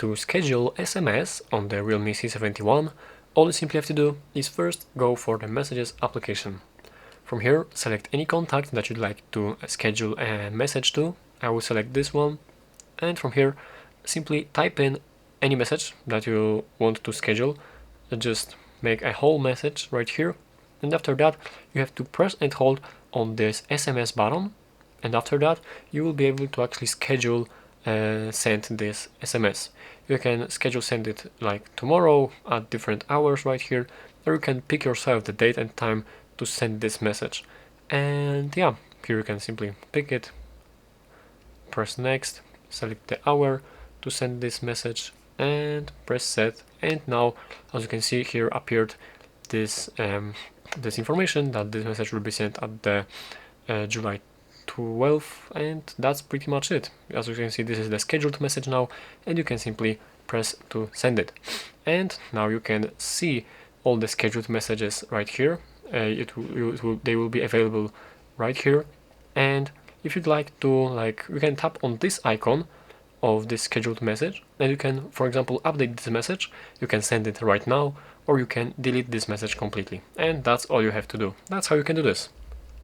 To schedule SMS on the Realme C71, all you simply have to do is first go for the Messages application. From here, select any contact that you'd like to schedule a message to. I will select this one, and from here, simply type in any message that you want to schedule. Just make a whole message right here, and after that, you have to press and hold on this SMS button, and after that, you will be able to actually schedule send this SMS. You can schedule send it like tomorrow at different hours right here, or you can pick yourself the date and time to send this message. And yeah, here you can simply pick it, press next, select the hour to send this message, and press set. And now, as you can see, here appeared this this information that this message will be sent at the July 12th, and that's pretty much it. As you can see, this is the scheduled message now, and you can simply press to send it. And now you can see all the scheduled messages right here. They will be available right here. And if you'd like to, you can tap on this icon of this scheduled message, and you can, for example, update this message. You can send it right now, or you can delete this message completely. And that's all you have to do. That's how you can do this.